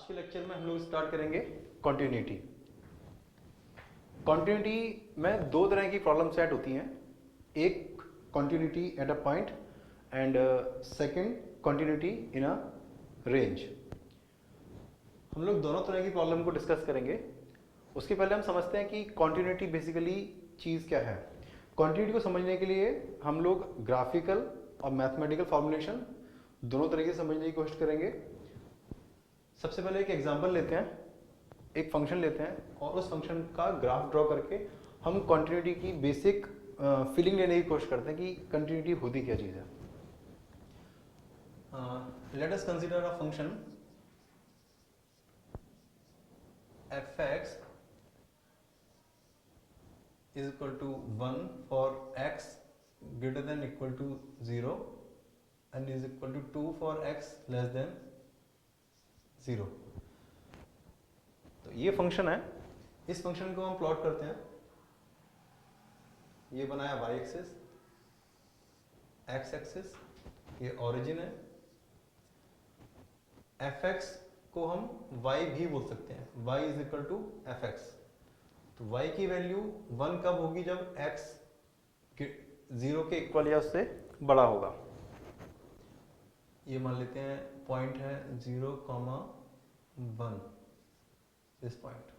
आज के लेक्चर में हम लोग स्टार्ट करेंगे कॉन्टिन्यूटी। कॉन्टिन्यूटी में दो तरह की प्रॉब्लम सेट होती हैं, एक continuity at a point and second continuity in a range. हम लोग दोनों तरह की प्रॉब्लम को डिस्कस करेंगे। उसके पहले हम समझते हैं कि कॉन्टिन्यूटी बेसिकली चीज़ क्या है। कॉन्टिन्यूटी को समझने के लिए हम लोग ग्राफिकल और मैथमेटिकल फॉर्मुलेशन दोनों तरीके से समझने की कोशिश करेंगे। सबसे पहले एक एग्जांपल लेते हैं, एक फंक्शन लेते हैं और उस फंक्शन का ग्राफ ड्रॉ करके हम कॉन्टिन्यूटी की बेसिक फीलिंग लेने की कोशिश करते हैं कि कॉन्टिन्यूटी होती क्या चीज़ है। Let us consider a function f(x) is equal to 1 for x greater than equal to 0 and is equal to 2 for x less than 0। तो ये फंक्शन है, इस फंक्शन को हम प्लॉट करते हैं। ये बनाया y एक्सिस, x एक्सिस, ये ओरिजिन है। fx को हम y भी बोल सकते हैं, y is equal to fx। तो y की वैल्यू 1 कब होगी? जब x 0 के इक्वल या उससे बड़ा होगा। ये मान लेते हैं पॉइंट है 0,1, this point.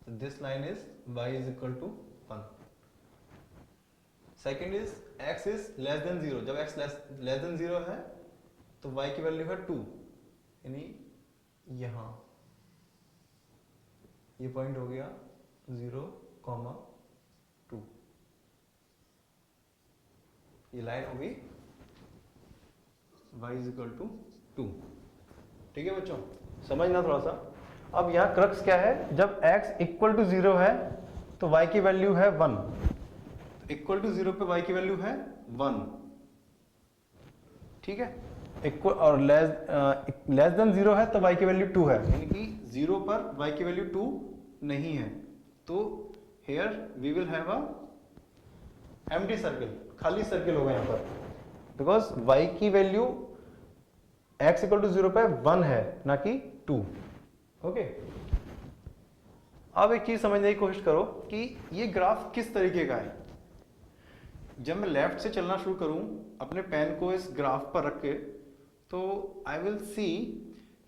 So this line is y is equal to 1. Second is x is less than 0. जब x less than 0 है तो y की वैल्यू है 2, यानी यहाँ ये पॉइंट हो गया 0,2। ये लाइन होगी y is equal to 2। ठीक है बच्चों, समझना थोड़ा सा। अब यहाँ क्रक्स क्या है? जब x इक्वल टू 0 है तो y की वैल्यू है 1। तो इक्वल टू 0 पे y की वैल्यू है 1, ठीक है। इक्वल और लेस देन 0 है तो y की वैल्यू 2 है, यानी कि 0 पर y की वैल्यू 2 नहीं है। तो here we will have a empty circle, खाली सर्कल होगा यहाँ पर, बिकॉज y की वैल्यू x इक्वल टू 0 पे 1 है, ना कि 2। ओके, अब एक चीज समझने की कोशिश करो कि ये ग्राफ किस तरीके का है। जब मैं लेफ्ट से चलना शुरू करूं अपने पेन को इस ग्राफ पर रख के, तो आई विल सी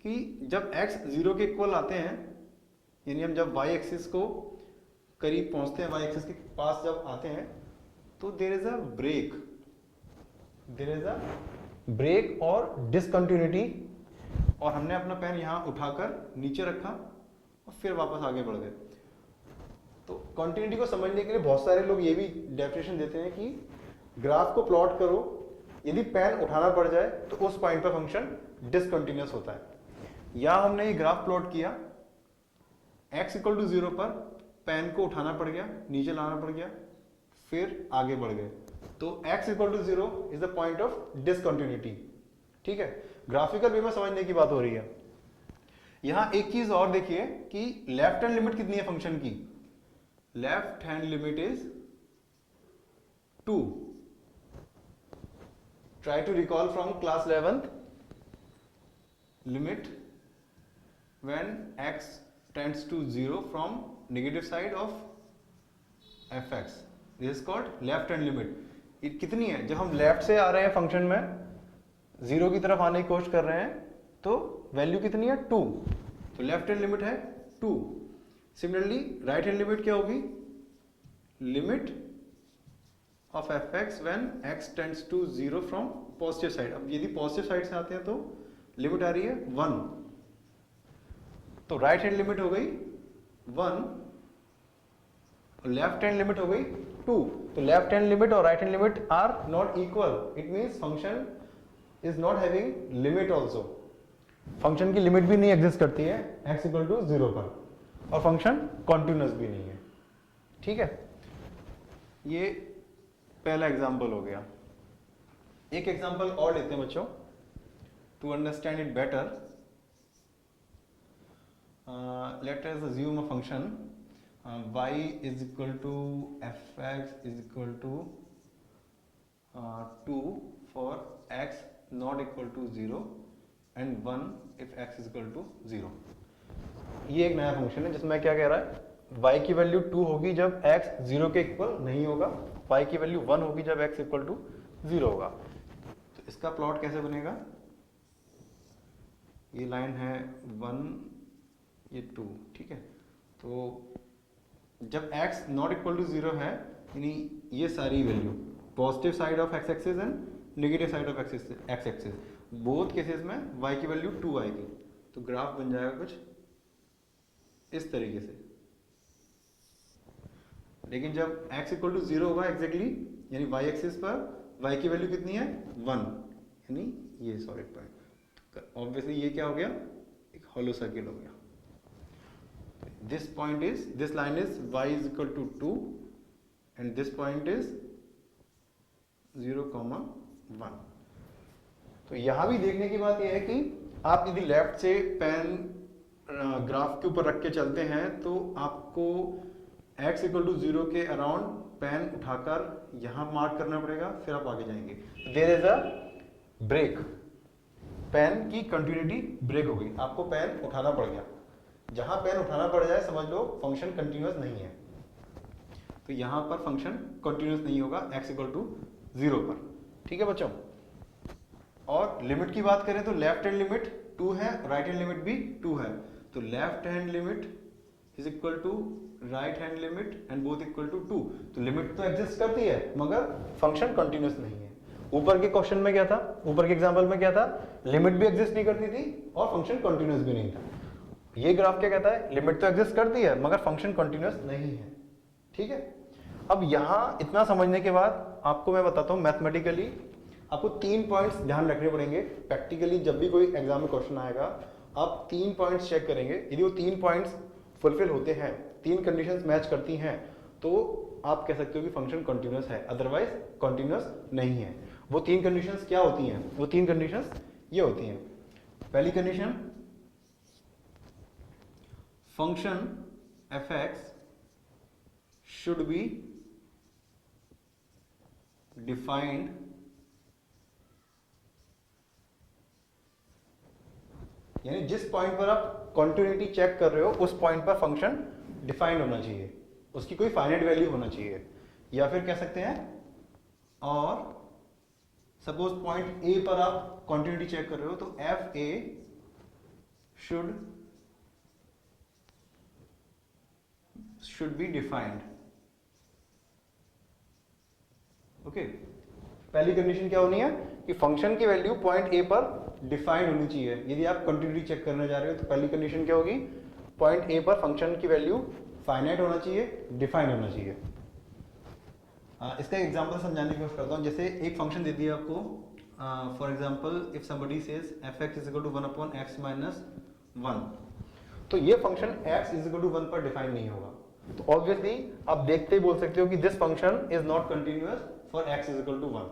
कि जब x 0 के इक्वल आते हैं, यानी हम जब y एक्सिस को करीब पहुंचते हैं, y एक्सिस के पास जब आते हैं, तो देयर इज अ ब्रेक और डिसकंटिन्यूटी। और हमने अपना पेन यहाँ उठाकर नीचे रखा और फिर वापस आगे बढ़ गए। तो कॉन्टिन्यूटी को समझने के लिए बहुत सारे लोग ये भी डेफिनेशन देते हैं कि ग्राफ को प्लॉट करो, यदि पेन उठाना पड़ जाए तो उस पॉइंट पर फंक्शन डिसकंटिन्यूअस होता है। या हमने ये ग्राफ प्लॉट किया, x इक्वल टू 0 पर पेन को उठाना पड़ गया, नीचे लाना पड़ गया, फिर आगे बढ़ गए। तो x equal to 0 is the point of discontinuity. ठीक है, ग्राफिकल वे में समझने की बात हो रही है। यहां एक चीज और देखिए कि लेफ्ट हैंड लिमिट कितनी है फंक्शन की। Left hand limit is 2। Try to recall from class 11th limit when x tends to 0 from negative side of fx, this is called left hand limit. कितनी है? जब हम लेफ्ट से आ रहे हैं फंक्शन में, 0 की तरफ आने की कोशिश कर रहे हैं, तो वैल्यू कितनी है? 2। तो लेफ्ट हैंड लिमिट है 2। सिमिलरली राइट हैंड लिमिट क्या होगी? Limit of fx when x tends to 0 from positive side. अब यदि पॉजिटिव साइड से आते हैं तो लिमिट आ रही है 1। तो राइट हैंड लिमिट हो गई 1, लेफ्ट हैंड लिमिट हो गई 2। तो लेफ्ट हैंड लिमिट और right hand limit are not equal. It means function is not having limit also. Function की लिमिट भी नहीं एग्जिस्ट करती है x इक्वल टू 0 पर, और फंक्शन कॉन्टिन्यूअस भी नहीं है। ठीक है, ये पहला एग्जांपल हो गया। एक एग्जांपल और लेते हैं बच्चों to understand it better. Let us assume a function y is equal to fx is equal to 2 for x not equal to 0 and 1 if x is equal to 0। ये एक नया फंक्शन है जिसमें क्या कह रहा है, y की वैल्यू 2 होगी जब x 0 के इक्वल नहीं होगा, y की वैल्यू 1 होगी जब x इक्वल टू 0 होगा। तो इसका प्लॉट कैसे बनेगा, ये लाइन है 1, ये 2, ठीक है। तो जब x नॉट इक्वल टू 0 है, यानी ये सारी value positive side of x axis and negative side of x axis, both cases में y की वैल्यू 2 आएगी। तो ग्राफ बन जाएगा कुछ इस तरीके से। लेकिन जब x इक्वल टू 0 होगा एग्जैक्टली, यानी y एक्सिस पर y की वैल्यू कितनी है 1, यानी ये सॉलिड पॉइंट, ऑब्वियसली ये क्या हो गया, एक हॉलो सर्किल हो गया। this line is y is equal to 2 and this point is 0, 1। तो यहां भी देखने की बात यह है कि आप यदि लेफ्ट से पेन ग्राफ के ऊपर रख के चलते हैं तो आपको x इक्वल टू 0 के अराउंड पेन उठाकर यहां मार्क करना पड़ेगा, फिर आप आगे जाएंगे। There is a break, pen की कंटिन्यूटी ब्रेक हो गई, आपको पेन उठाना पड़ गया। जहां पेन उठाना पड़ जाए समझ लो फंक्शन कंटिन्यूअस नहीं है, तो यहां पर फंक्शन कंटिन्यूअस नहीं होगा x इक्वल टू 0 पर, ठीक है बच्चों। और लिमिट की बात करें तो लेफ्ट हैंड लिमिट 2 है, राइट हैंड लिमिट भी 2 है। तो left hand limit is equal to right hand limit and both equal to 2। तो लिमिट तो एग्जिस्ट करती है मगर फंक्शन कंटिन्यूअस नहीं है। ऊपर के क्वेश्चन में क्या था, ऊपर के एग्जाम्पल में क्या था, लिमिट भी एग्जिस्ट नहीं करती थी और फंक्शन कंटिन्यूअस भी नहीं था। ये ग्राफ क्या कहता है, लिमिट तो एग्जिस्ट करती है मगर फंक्शन कंटिन्यूअस नहीं है, ठीक है। अब यहां इतना समझने के बाद आपको मैं बताता हूं मैथमेटिकली आपको 3 पॉइंट्स ध्यान रखने पड़ेंगे। प्रैक्टिकली जब भी कोई एग्जाम में क्वेश्चन आएगा आप 3 पॉइंट्स चेक करेंगे, यदि वो 3 पॉइंट्स फुलफिल होते हैं, 3 कंडीशंस मैच करती हैं, तो आप कह सकते हो कि फंक्शन कंटिन्यूअस है, अदरवाइज कंटिन्यूअस नहीं है। वो 3 कंडीशंस क्या होती हैं, वो 3 कंडीशंस ये होती हैं। पहली condition, function f(x) should be defined यानी जिस पॉइंट पर आप कॉन्टिन्यूटी चेक कर रहे हो उस पॉइंट पर फंक्शन डिफाइंड होना चाहिए, उसकी कोई फाइनाइट वैल्यू होना चाहिए। या फिर कह सकते हैं, और सपोज पॉइंट ए पर आप कॉन्टिन्यूटी चेक कर रहे हो तो F A should be defined। Okay, पहली कंडीशन क्या होनी है कि फंक्शन की वैल्यू पॉइंट ए पर डिफाइंड होनी चाहिए। यदि आप कंटिन्यूटी चेक करने जा रहे हो तो पहली कंडीशन क्या होगी, पॉइंट ए पर फंक्शन की वैल्यू फाइनाइट होना चाहिए, डिफाइंड होना चाहिए। इसका एग्जांपल समझाने की कोशिश करता हूं। जैसे एक फंक्शन दे दिया आपको, for example if somebody says f(x) is equal to 1/x minus 1, तो ये function x is equal to 1 पर डिफाइन नहीं होगा। तो ऑब्वियसली आप देखते ही बोल सकते हो कि this function is not continuous for x is equal to 1,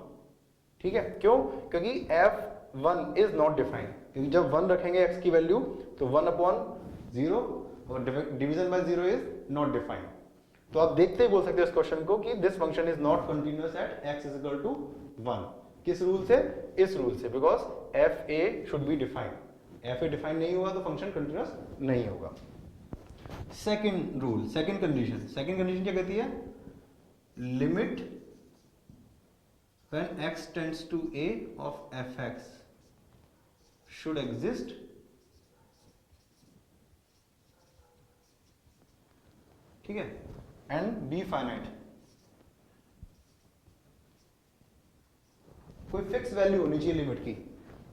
ठीक है। क्यों, क्योंकि f(1) इज नॉट डिफाइंड, क्योंकि जब 1 रखेंगे x की वैल्यू तो 1/0 और division bye 0 is not defined. तो आप देखते ही बोल सकते हो इस क्वेश्चन को कि this function is not continuous at x is equal to 1। किस रूल से, इस रूल से, because fa should be defined. fa define नहीं हुआ तो फंक्शन कंटिन्यूअस नहीं होगा। सेकंड रूल, सेकंड कंडीशन क्या कहती है, limit when x tends to a of f(x) should exist ठीक है एंड बी फाइनाइट। कोई फिक्स वैल्यू होनी चाहिए लिमिट की,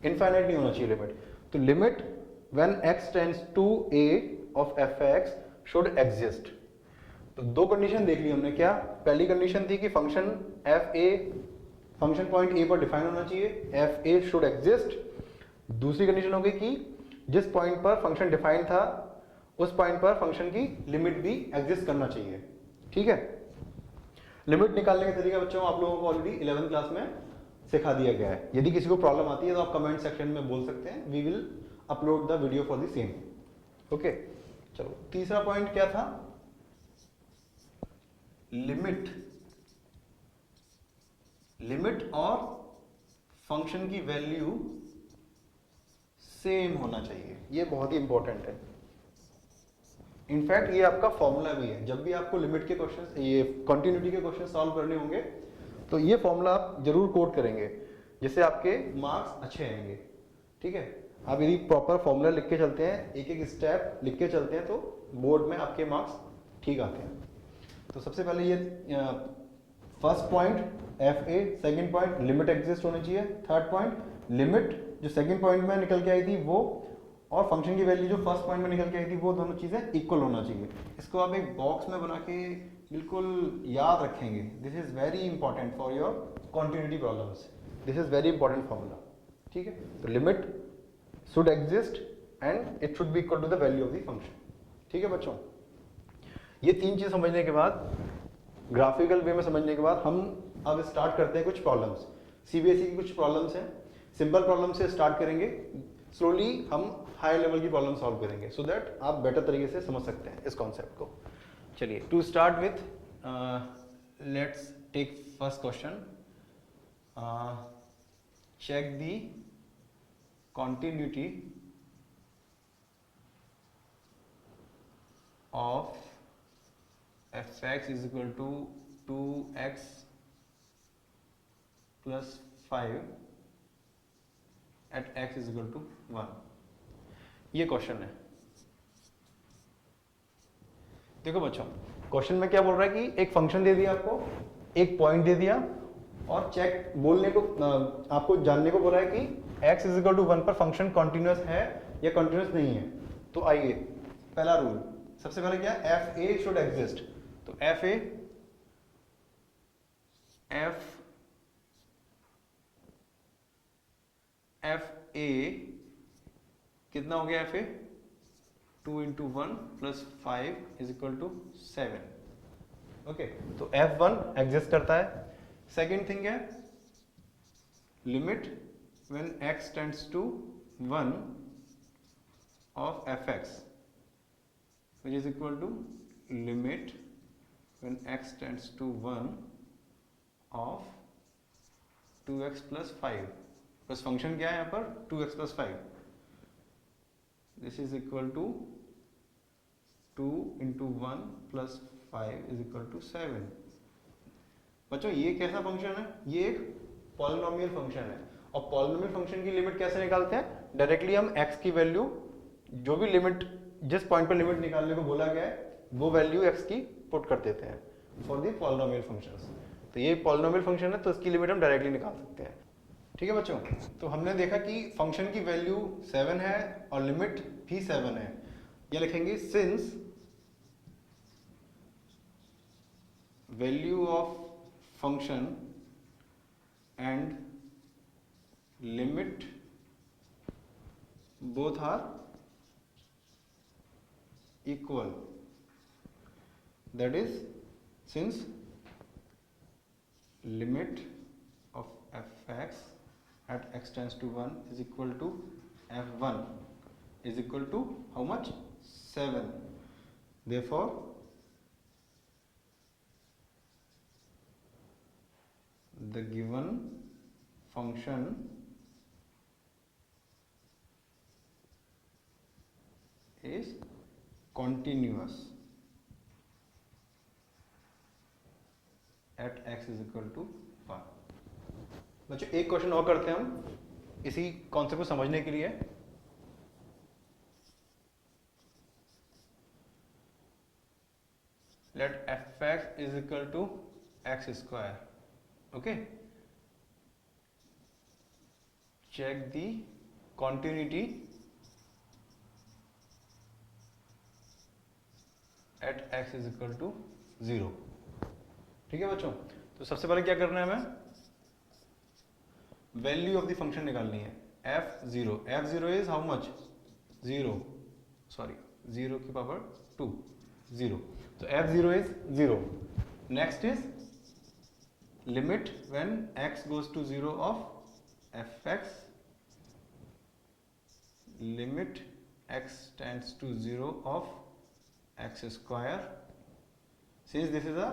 इनफाइनाइट नहीं होना चाहिए लिमिट। तो limit when x tends to a of f(x) should exist. तो 2 कंडीशन देख ली हमने। क्या, पहली कंडीशन थी कि फंक्शन फंक्शन पॉइंट ए पर डिफाइन होना चाहिए, fa शुड एग्जिस्ट। दूसरी कंडीशन हो गई कि जिस पॉइंट पर फंक्शन डिफाइन था उस पॉइंट पर फंक्शन की लिमिट भी एग्जिस्ट करना चाहिए, ठीक है। लिमिट निकालने का तरीका बच्चों आप लोगों को ऑलरेडी 11th क्लास में सिखा दिया गया है। यदि किसी को प्रॉब्लम आती है तो आप कमेंट सेक्शन में बोल सकते हैं, we will upload the video for the same. Okay, चलो तीसरा पॉइंट क्या था, लिमिट और फंक्शन की वैल्यू सेम होना चाहिए, ये बहुत ही इंपॉर्टेंट है। इनफैक्ट ये आपका फॉर्मूला भी है, जब भी आपको लिमिट के क्वेश्चन, ये कंटिन्यूटी के क्वेश्चन सॉल्व करने होंगे तो ये फॉर्मूला आप जरूर कोट करेंगे, जिससे आपके मार्क्स अच्छे आएंगे। ठीक है, आप यदि प्रॉपर फॉर्मूला लिख के चलते हैं, एक एक स्टेप लिख के चलते हैं, तो बोर्ड में आपके मार्क्स ठीक आते हैं। तो सबसे पहले ये first point F A, second point limit exist होनी चाहिए, थर्ड पॉइंट लिमिट जो सेकेंड पॉइंट में निकल के आई थी वो, और फंक्शन की वैल्यू जो फर्स्ट पॉइंट में निकल के आई थी वो, दोनों चीजें इक्वल होना चाहिए। इसको आप एक बॉक्स में बना के बिल्कुल याद रखेंगे। This is very important for your continuity problems, this is very important formula. ठीक है, तो limit should exist and it should be equal to the value of the function. ठीक है बच्चों, ये तीन चीज समझने के बाद, ग्राफिकल वे में समझने के बाद, हम अब स्टार्ट करते हैं कुछ प्रॉब्लम्स। सीबीएसई की कुछ प्रॉब्लम्स हैं, सिंपल प्रॉब्लम से स्टार्ट करेंगे, स्लोली हम हाई लेवल की प्रॉब्लम सॉल्व करेंगे, सो दैट आप बेटर तरीके से समझ सकते हैं इस कॉन्सेप्ट को। चलिए, to start with let's take first question. Check the continuity of fx is equal to 2x plus 5 at x is equal to 1। ये क्वेश्चन है। देखो बच्चों, क्वेश्चन में क्या बोल रहा है कि एक फंक्शन दे दिया आपको, एक पॉइंट दे दिया, और चेक बोलने को आपको जानने को बोला है कि x इज इक्वल टू 1 पर फंक्शन कॉन्टिन्यूअस है या कॉन्टिन्यूअस नहीं है। तो आइए, पहला रूल, सबसे पहले क्या, एफ ए शुड एग्जिस्ट। तो एफ ए कितना हो गया, F A 2 into 1 plus 5 is equal to 7। Okay, तो F1 एग्जिस्ट करता है। सेकेंड थिंग है limit when x tends to 1 of fx, which is equal to limit when x tends to 1 of 2x plus 5, बस function क्या है यहाँ पर, 2x plus 5, this is equal to 2 into 1 plus 5 is equal to 7। बच्चों ये कैसा function है, ये एक पॉलिनोमियल फंक्शन है, और पॉलिनोमियल फंक्शन की लिमिट कैसे निकालते हैं, डायरेक्टली हम x की वैल्यू, जो भी लिमिट, जिस पॉइंट पर लिमिट निकालने को बोला गया है, वो वैल्यू x की पुट कर देते हैं फॉर द पॉलिनोमियल फंक्शंस। तो ये पॉलिनोमियल फंक्शन है, तो इसकी लिमिट हम डायरेक्टली निकाल सकते हैं। ठीक है बच्चों, तो हमने देखा कि फंक्शन की वैल्यू 7 है और लिमिट भी 7 है। ये लिखेंगे since value of function and limit both are equal, that is since limit of fx at x tends to 1 is equal to f1 is equal to how much, 7, therefore the given function is continuous at x is equal to 1। बच्चों एक question और करते हैं हम इसी concept को समझने के लिए। Let fx is equal to x square, okay, check the continuity at x is equal to 0। ठीक है बच्चों, तो सबसे पहले क्या करना है, हमें वैल्यू ऑफ द फंक्शन निकालनी है। f0 इज हाउ मच, 0 की पावर 2, 0, तो f0 is 0। Next is limit when x goes to 0 of fx, limit x tends to 0 of x square, since this is a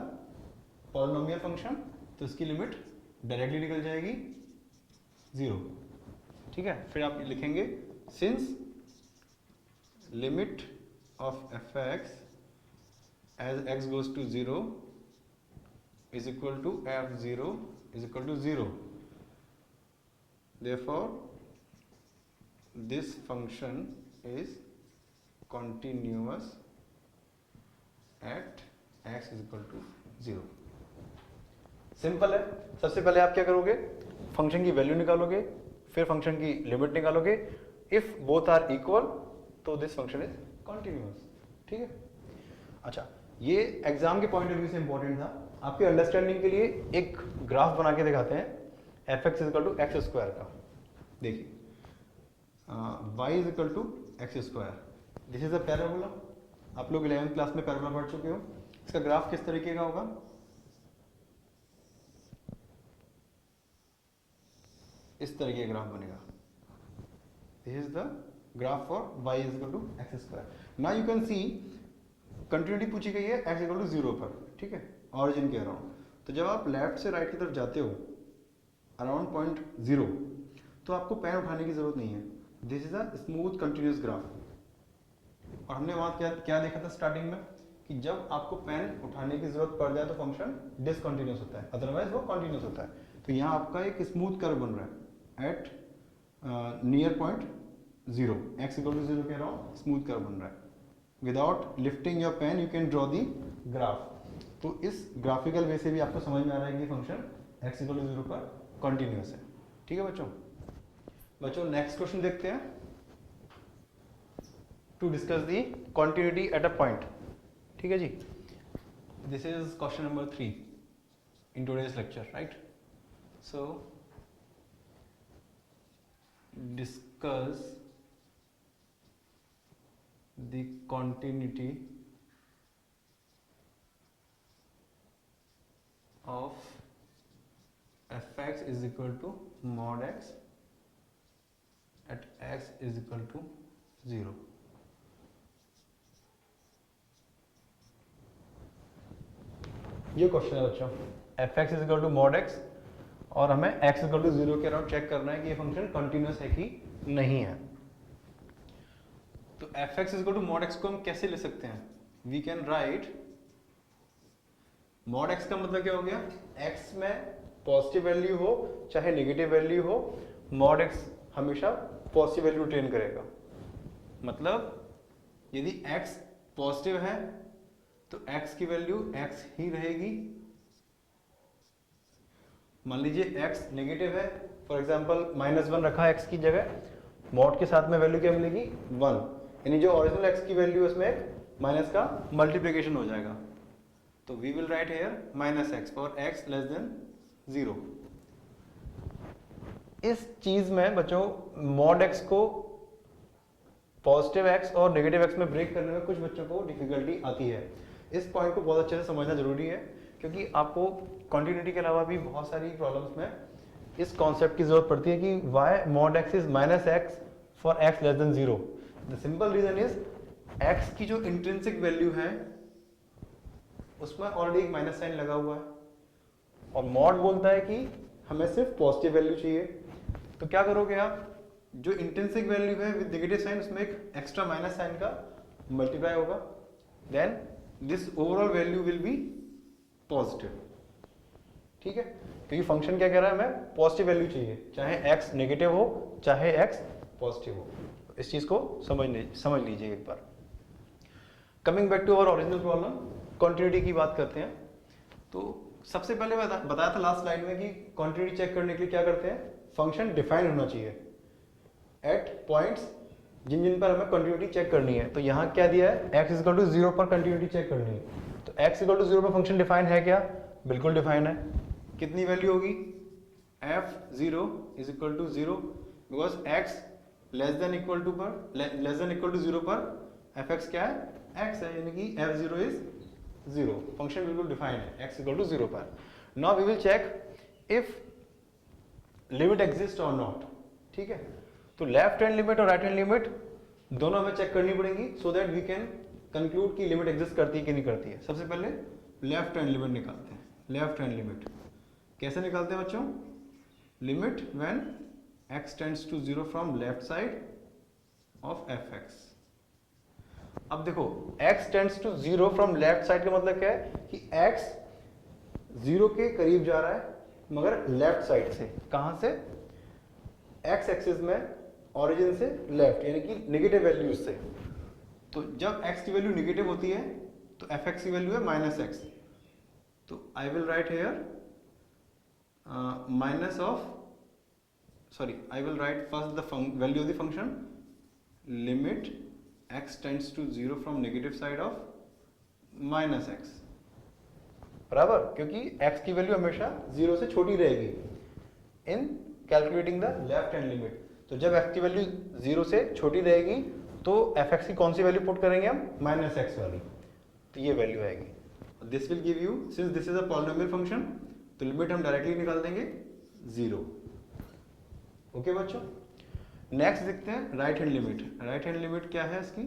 polynomial function, तो इसकी limit directly निकल जाएगी 0। ठीक है, फिर आप लिखेंगे since limit of F X as X goes to 0 is equal to f0 is equal to 0. Therefore, this function is continuous at x is equal to 0. Simple है. सबसे पहले आप क्या करोगे, फंक्शन की वैल्यू निकालोगे, फिर फंक्शन की लिमिट निकालोगे. इफ बोथ आर इक्वल तो दिस फंक्शन इज कॉन्टिन्यूअस. ठीक है. अच्छा, ये एग्जाम के पॉइंट ऑफ व्यू से इंपॉर्टेंट था. आपके अंडरस्टैंडिंग के लिए एक ग्राफ बना के दिखाते हैं F X equal to X square का. देखिए, Y is equal to X square. This is a parabola. आप लोग 11th क्लास में पैराबोला पढ़ चुके हो. इसका ग्राफ किस तरीके का होगा, इस तरीके का ग्राफ बनेगा. This is the graph for Y is equal to X square. Now you can see continuity पूछी गई है एक्स इक्वल टू 0 पर. ठीक है, ऑरिजिन के अराउंड. तो जब आप लेफ्ट से राइट की तरफ जाते हो अराउंड पॉइंट 0, तो आपको पेन उठाने की जरूरत नहीं है. This is a smooth continuous graph. और हमने वहां क्या देखा था स्टार्टिंग में कि जब आपको पेन उठाने की जरूरत पड़ जाए तो फंक्शन डिसकंटिन्यूअस होता है, अदरवाइज वो कंटिन्यूअस होता है. तो यहाँ आपका एक स्मूथ कर्व बन रहा है at near point 0, X equal to 0 के अराउंड स्मूथ कर्व बन रहा है. Without lifting your pen you can draw the graph. तो इस ग्राफिकल वे से भी आपको समझ में आ रहा है कि फंक्शन x इक्वल टू 0 पर कॉन्टिन्यूअस है. ठीक है बच्चों नेक्स्ट क्वेश्चन देखते हैं. To discuss the continuity at a point. ठीक है जी, this is question number 3 in today's lecture, right. So discuss the continuity of fx is equal to mod x at x is equal to 0. ये question है बच्चों, fx is equal to mod x और हमें x is equal to 0 के around check करना है कि ये फंक्शन कंटिन्यूअस है कि नहीं है. तो fx is equal to mod x को हम कैसे ले सकते हैं. We can write mod x का मतलब क्या हो गया, x में पॉजिटिव वैल्यू हो चाहे नेगेटिव वैल्यू हो, मॉड x हमेशा पॉजिटिव वैल्यू रिटेन करेगा. मतलब यदि x पॉजिटिव है तो x की वैल्यू x ही रहेगी. मान लीजिए x नेगेटिव है, फॉर एग्जांपल -1 रखा x की जगह, मॉड के साथ में वैल्यू क्या मिलेगी 1, यानी जो ओरिजिनल x की वैल्यू उसमें माइनस का मल्टीप्लिकेशन हो जाएगा. तो we will write here -x for x less than 0. इस चीज में बच्चों मॉड x को पॉजिटिव x और नेगेटिव x में ब्रेक करने में कुछ बच्चों को डिफिकल्टी आती है. इस पॉइंट को बहुत अच्छे से समझना जरूरी है क्योंकि आपको कॉन्टिन्यूटी के अलावा भी बहुत सारी प्रॉब्लम्स में इस कॉन्सेप्ट की जरूरत पड़ती है कि Y mod x is -x for x less than 0. The simple reason is x की जो इंट्रिंसिक वैल्यू है उसमें ऑलरेडी एक माइनस साइन लगा हुआ है और मॉड बोलता है कि हमें सिर्फ पॉजिटिव वैल्यू चाहिए. तो क्या करोगे आप, जो इंट्रिंसिक वैल्यू है विद नेगेटिव साइन उसमें एक एक्स्ट्रा माइनस साइन का मल्टीप्लाई होगा, then this overall value will be positive. ठीक है, क्योंकि फंक्शन क्या कह रहा है, हमें पॉजिटिव वैल्यू चाहिए, चाहे x नेगेटिव हो चाहे x पॉजिटिव हो. इस चीज को समझ लीजिए एक बार. Coming back to our original problem, continuity की बात करते हैं. तो सबसे पहले बताया था लास्ट स्लाइड में कि कॉन्टिन्यूटी चेक करने के लिए क्या करते हैं, फंक्शन डिफाइन होना चाहिए एट पॉइंट्स जिन जिन पर हमें कॉन्टिन्यूटी चेक करनी है. तो यहाँ क्या दिया है, x इक्वल टू 0 पर कॉन्टिन्यूटी चेक करनी है. तो x इक्वल टू 0 पर फंक्शन डिफाइन है क्या, बिल्कुल डिफाइन है. कितनी वैल्यू होगी, f0 is equal to 0 because x less than equal to 0 पर fx क्या है, x है, यानी कि f0 इज 0. फंक्शन बिल्कुल डिफाइन है x इक्वल टू 0 पर. Now we will check if limit exist और नॉट. ठीक है, तो लेफ्ट हैंड लिमिट और राइट हैंड लिमिट दोनों हमें चेक करनी पड़ेगी so that we can conclude कि लिमिट एग्जिस्ट करती है कि नहीं करती है. सबसे पहले लेफ्ट हैंड लिमिट निकालते हैं. लेफ्ट हैंड लिमिट कैसे निकालते हैं बच्चों, limit when x tends to 0 from left side of F X. अब देखो x tends to 0 from left side का मतलब क्या है कि x 0 के करीब जा रहा है मगर लेफ्ट साइड से। कहां से? x एक्सिस में ओरिजिन से लेफ्ट, यानी कि नेगेटिव वैल्यूज से। तो जब x की वैल्यू नेगेटिव होती है तो एफ एक्स की वैल्यू है माइनस एक्स। तो I will write here minus of, sorry, I will write first the value of the function limit x tends to 0 from negative side of minus x, बराबर, क्योंकि x की value हमेशा 0 से छोटी रहेगी इन calculating the left hand limit. तो जब x की वैल्यू 0 से छोटी रहेगी तो fx की कौन सी वैल्यू पुट करेंगे हम? माइनस एक्स वाली। तो ये वैल्यू आएगी। This will give you, since this is a polynomial function, तो लिमिट हम डायरेक्टली निकाल देंगे 0। ओके बच्चों, नेक्स्ट देखते हैं right hand limit. Right hand limit क्या है इसकी?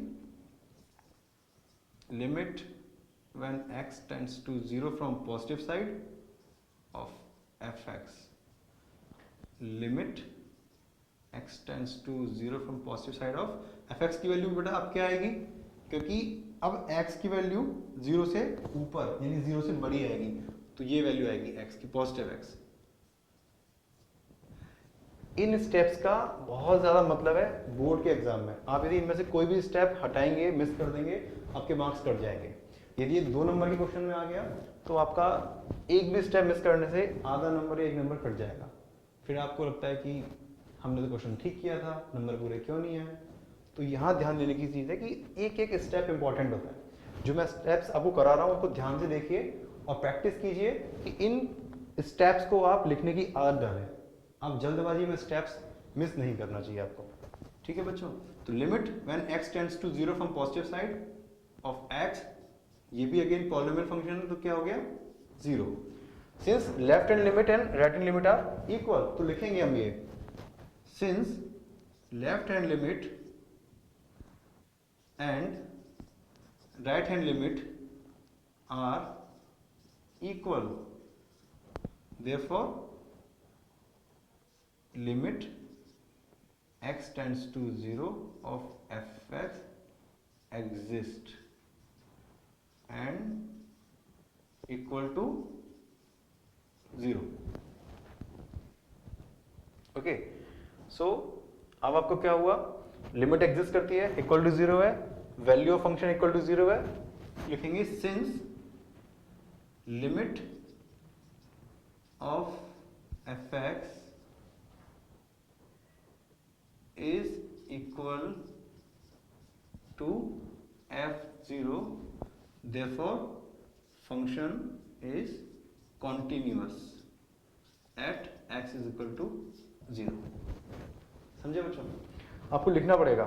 Limit when x tends to 0 from positive side of F x. Limit x tends to 0 from positive side of F x की वैल्यू बेटा अब क्या आएगी? क्योंकि अब x की वैल्यू 0 से ऊपर यानी 0 से बड़ी आएगी, तो ये वैल्यू आएगी x की, पॉजिटिव x। इन स्टेप्स का बहुत ज़्यादा मतलब है बोर्ड के एग्जाम में। आप यदि इनमें से कोई भी स्टेप हटाएंगे, मिस कर देंगे, आपके मार्क्स कट जाएंगे। यदि ये 2 नंबर के क्वेश्चन में आ गया तो आपका एक भी स्टेप मिस करने से आधा नंबर या 1 नंबर कट जाएगा। फिर आपको लगता है कि हमने तो क्वेश्चन ठीक किया था, नंबर पूरे क्यों नहीं आए? तो यहाँ ध्यान देने की चीज़ है कि एक एक स्टेप इंपॉर्टेंट होता है। जो मैं स्टेप्स आपको करा रहा हूँ उसको ध्यान से देखिए और प्रैक्टिस कीजिए कि इन स्टेप्स को आप लिखने की आदत डालें। आप जल्दबाजी में स्टेप्स मिस नहीं करना चाहिए आपको। ठीक है बच्चों, तो limit when x tends to 0 from positive side of x, ये भी अगेन पॉलिनोमियल फंक्शन है, तो क्या हो गया? 0। Since left hand limit and right hand limit are equal, तो लिखेंगे हम ये, since left hand limit and right hand limit are equal, therefore limit x tends to 0 of fx exist and equal to 0। Okay, सो अब आपको क्या हुआ? Limit exist करती है, इक्वल टू 0 है, value of function equal to 0 है। लिखेंगे since limit of fx is equal to f0, therefore function is continuous at x is equal to 0। समझे बच्चों? आपको लिखना पड़ेगा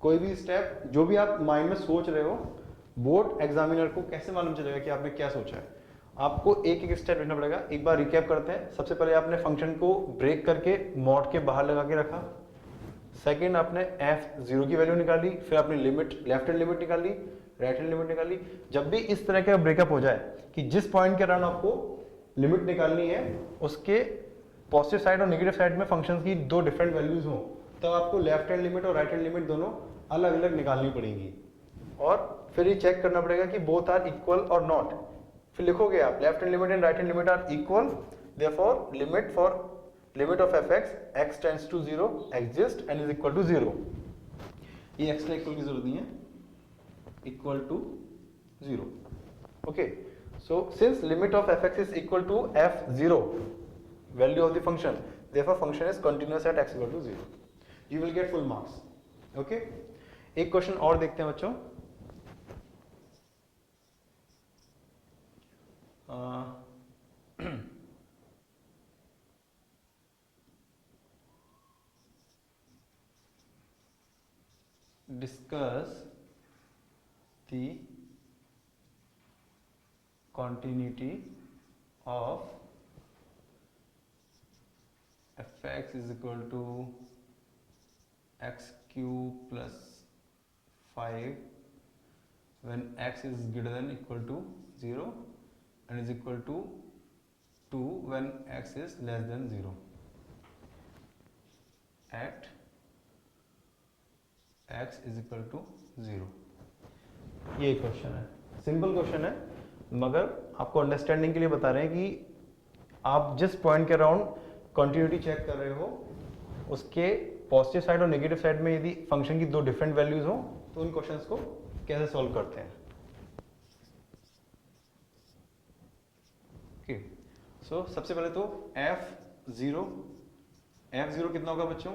कोई भी स्टेप, जो भी आप माइंड में सोच रहे हो, बोर्ड एग्जामिनर को कैसे मालूम चलेगा कि आपने क्या सोचा है? आपको एक एक स्टेप लिखना पड़ेगा। एक बार रिकैप करते हैं। सबसे पहले आपने फंक्शन को ब्रेक करके मॉड के बाहर लगा के रखा। सेकेंड, आपने f0 की वैल्यू निकाली, फिर आपने लिमिट, लेफ्ट हैंड लिमिट निकाली, राइट हैंड लिमिट निकाली। जब भी इस तरह का ब्रेकअप हो जाए कि जिस पॉइंट के अराउंड आपको लिमिट निकालनी है उसके पॉजिटिव साइड और नेगेटिव साइड में फंक्शंस की 2 डिफरेंट वैल्यूज हो, तब आपको लेफ्ट हैंड लिमिट और राइट हैंड लिमिट दोनों अलग अलग निकालनी पड़ेगी। और फिर ये चेक करना पड़ेगा कि बोथ आर इक्वल और नॉट। फिर लिखोगे आप left hand limit and right hand limit are equal, therefore limit for limit of fx x tends to 0 exist and is equal to 0। ये x का इक्वल की जरूरत नहीं है, equal to 0। Okay, so since limit of fx is equal to f0 value of the function, therefore function is continuous at x equal to 0। you will get full marks। Okay, एक question और देखते हैं बच्चों। discuss the continuity of fx is equal to x cube plus 5 when x is greater than equal to 0 and is equal to 2 when x is less than 0 at x is equal to 0। ये question है, simple question है, मगर आपको understanding के लिए बता रहे हैं कि आप जिस पॉइंट के अराउंड कंटिन्यूटी चेक कर रहे हो उसके पॉजिटिव साइड और नेगेटिव साइड में यदि फंक्शन की दो डिफरेंट वैल्यूज हो तो उन क्वेश्चंस को कैसे सॉल्व करते हैं। ओके, सो सबसे पहले तो f0 कितना होगा बच्चों,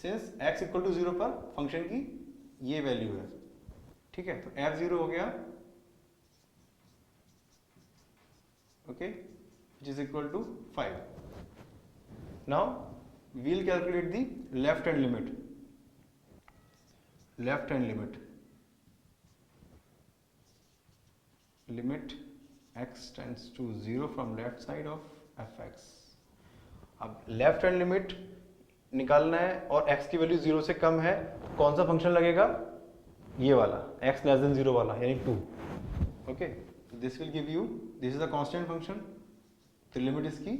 सिंस x इक्वल टू 0 पर फंक्शन की ये वैल्यू है, ठीक है, तो f0 हो गया okay which is equal to 5। Now we'll calculate the left hand limit, limit x tends to 0 from left side of fx। अब लेफ्ट हैंड लिमिट निकालना है और x की वैल्यू 0 से कम है, कौन सा फंक्शन लगेगा, ये वाला x लेस देन 0 वाला यानी 2। Okay, this will give you, this is a constant function, तो लिमिट इसकी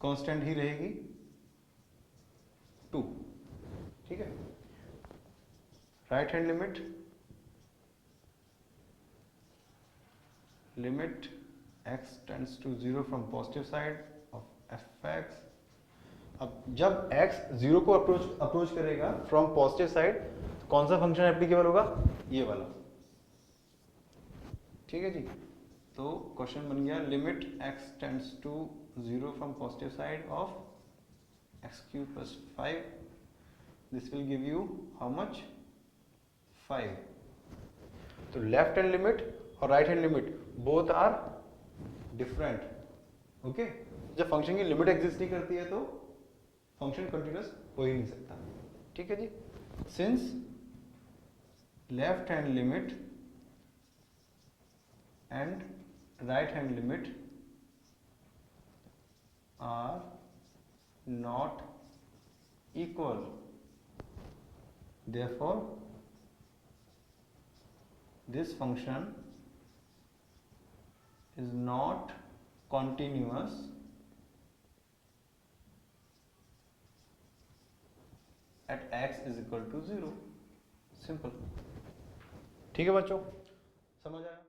कांस्टेंट ही रहेगी 2, ठीक है। Right hand limit x tends to 0 from positive side of fx। अब जब x 0 को अप्रोच करेगा फ्रॉम पॉजिटिव साइड, कौन सा फंक्शन एप्लीकेबल होगा, ये वाला, ठीक है जी। तो क्वेश्चन बन गया limit x tends to 0 from positive side of x³ + 5, this will give you how much, 5। तो लेफ्ट हैंड लिमिट और right hand limit both are different, okay. जब फंक्शन की लिमिट एग्जिस्ट नहीं करती है तो फंक्शन कंटिन्यूअस हो ही नहीं सकता, ठीक है जी। Since left hand limit and right hand limit are not equal, therefore this function is not continuous at x is equal to 0। Simple, ठीक है बच्चों, समझ आया।